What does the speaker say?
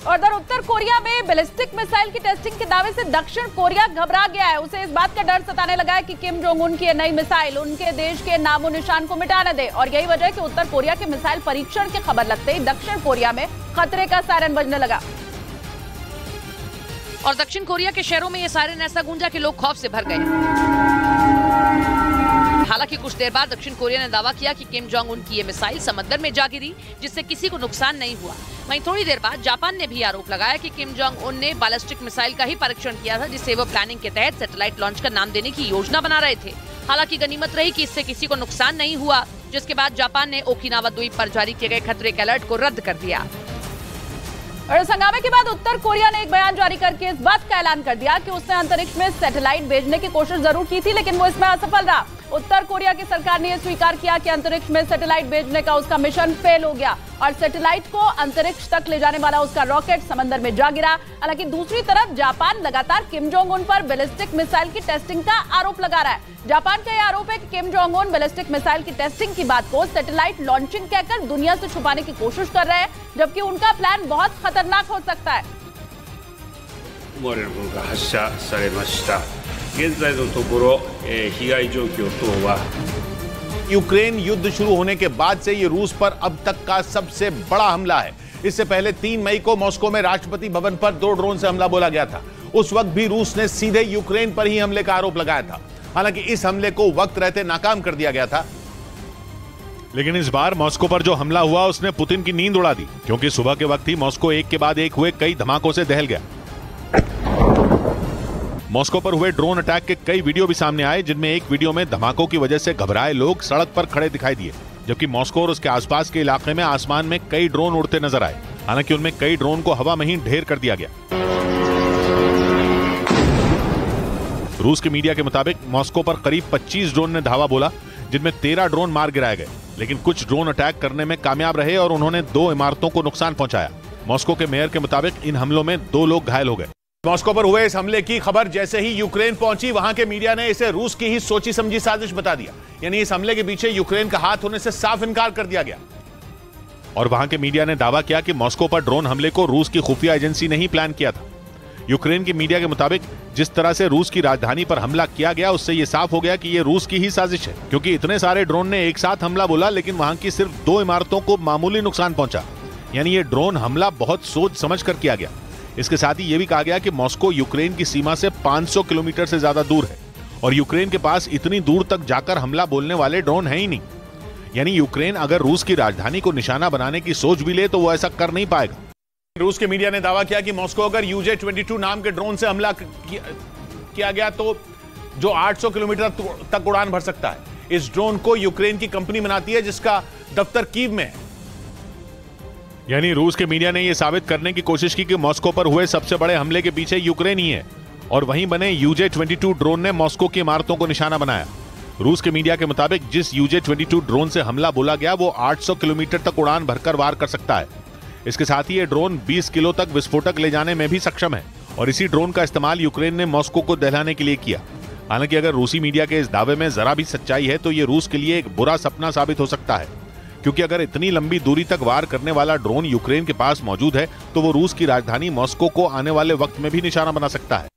और उधर उत्तर कोरिया में बैलिस्टिक मिसाइल की टेस्टिंग के दावे से दक्षिण कोरिया घबरा गया है। उसे इस बात का डर सताने लगा है कि किम जोंग उन की नई मिसाइल उनके देश के नामो निशान को मिटा न दे। और यही वजह है कि उत्तर कोरिया के मिसाइल परीक्षण की खबर लगते ही दक्षिण कोरिया में खतरे का सायरन बजने लगा। और दक्षिण कोरिया के शहरों में ये सायरन ऐसा गूंजा कि लोग खौफ से भर गए। हालांकि कुछ देर बाद दक्षिण कोरिया ने दावा किया कि किम जोंग उन की ये मिसाइल समंदर में जा गिरी, जिससे किसी को नुकसान नहीं हुआ। वहीं थोड़ी देर बाद जापान ने भी आरोप लगाया कि किम जोंग उन ने बैलिस्टिक मिसाइल का ही परीक्षण किया था, जिसे वो प्लानिंग के तहत सैटेलाइट लॉन्च का नाम देने की योजना बना रहे थे। हालांकि गनीमत रही कि इससे किसी को नुकसान नहीं हुआ, जिसके बाद जापान ने ओकिनावा द्वीप पर जारी किए गए खतरे के अलर्ट को रद्द कर दिया। और इस हंगामे के बाद उत्तर कोरिया ने एक बयान जारी करके इस बात का ऐलान कर दिया कि उसने अंतरिक्ष में सैटेलाइट भेजने की कोशिश जरूर की थी, लेकिन वो इसमें असफल रहा। उत्तर कोरिया की सरकार ने यह स्वीकार किया कि अंतरिक्ष में सैटेलाइट भेजने का उसका मिशन फेल हो गया और सैटेलाइट को अंतरिक्ष तक ले जाने वाला उसका रॉकेट समंदर में जा गिरा। हालांकि दूसरी तरफ जापान लगातार किम जोंग उन पर बैलिस्टिक मिसाइल की टेस्टिंग का आरोप लगा रहा है। जापान का यह आरोप है कि Kim Jong Un ballistic missile की टेस्टिंग की बात को सैटेलाइट लॉन्चिंग कहकर दुनिया से छुपाने की कोशिश कर रहे हैं, जबकि उनका प्लान बहुत खतरनाक हो सकता है। 現在のところ、被害状況等は यूक्रेन युद्ध शुरू होने के बाद से ये रूस पर अब तक का सबसे बड़ा हमला है। इससे पहले 3 मई को मॉस्को में राष्ट्रपति भवन पर 2 ड्रोन से हमला बोला गया था। उस वक्त भी रूस ने सीधे यूक्रेन पर ही हमले का आरोप लगाया था। हालांकि इस हमले को वक्त रहते नाकाम कर दिया गया था, लेकिन इस बार मॉस्को पर जो हमला हुआ उसने पुतिन की नींद उड़ा दी, क्योंकि सुबह के वक्त ही मॉस्को एक के बाद एक हुए कई धमाकों से दहल गया। मॉस्को पर हुए ड्रोन अटैक के कई वीडियो भी सामने आए, जिनमें एक वीडियो में धमाकों की वजह से घबराए लोग सड़क पर खड़े दिखाई दिए, जबकि मॉस्को और उसके आसपास के इलाके में आसमान में कई ड्रोन उड़ते नजर आए। हालांकि उनमें कई ड्रोन को हवा में ही ढेर कर दिया गया। रूस के मीडिया के मुताबिक मॉस्को पर करीब 25 ड्रोन ने धावा बोला, जिनमें 13 ड्रोन मार गिराए गए, लेकिन कुछ ड्रोन अटैक करने में कामयाब रहे और उन्होंने 2 इमारतों को नुकसान पहुंचाया। मॉस्को के मेयर के मुताबिक इन हमलों में 2 लोग घायल हो गए। मॉस्को पर हुए इस हमले की खबर जैसे ही यूक्रेन पहुंची, वहां के मीडिया ने इसे रूस की ही सोची समझी साजिश बता दिया। यानी इस हमले के पीछे यूक्रेन का हाथ होने से साफ इनकार कर दिया गया। और वहां के मीडिया ने दावा किया कि मॉस्को पर ड्रोन हमले को रूस की खुफिया एजेंसी ने ही प्लान किया था। यूक्रेन की मीडिया के मुताबिक जिस तरह से रूस की राजधानी पर हमला किया गया, उससे यह साफ हो गया कि यह रूस की ही साजिश है, क्योंकि इतने सारे ड्रोन ने एक साथ हमला बोला, लेकिन वहां की सिर्फ 2 इमारतों को मामूली नुकसान पहुंचा। यानी ये ड्रोन हमला बहुत सोच समझ कर किया गया। इसके साथ ही यह भी कहा गया कि मॉस्को यूक्रेन की सीमा से 500 किलोमीटर से ज्यादा दूर है और यूक्रेन के पास इतनी दूर तक जाकर हमला बोलने वाले ड्रोन हैं ही नहीं। यानी यूक्रेन अगर रूस की राजधानी को निशाना बनाने की सोच भी ले तो वो ऐसा कर नहीं पाएगा। रूस के मीडिया ने दावा किया कि मॉस्को अगर UJ-22 नाम के ड्रोन से हमला किया गया तो जो 800 किलोमीटर तक उड़ान भर सकता है। इस ड्रोन को यूक्रेन की कंपनी बनाती है, जिसका दफ्तर कीव में है। यानी रूस के मीडिया ने यह साबित करने की कोशिश की कि मॉस्को पर हुए सबसे बड़े हमले के पीछे यूक्रेन ही है, और वहीं बने UJ-22 ड्रोन ने मॉस्को की इमारतों को निशाना बनाया। रूस के मीडिया के मुताबिक जिस UJ-22 ड्रोन से हमला बोला गया, वो 800 किलोमीटर तक उड़ान भरकर वार कर सकता है। इसके साथ ही ये ड्रोन 20 किलो तक विस्फोटक ले जाने में भी सक्षम है, और इसी ड्रोन का इस्तेमाल यूक्रेन ने मॉस्को को दहलाने के लिए किया। हालांकि अगर रूसी मीडिया के इस दावे में जरा भी सच्चाई है तो ये रूस के लिए एक बुरा सपना साबित हो सकता है, क्योंकि अगर इतनी लंबी दूरी तक वार करने वाला ड्रोन यूक्रेन के पास मौजूद है तो वो रूस की राजधानी मॉस्को को आने वाले वक्त में भी निशाना बना सकता है।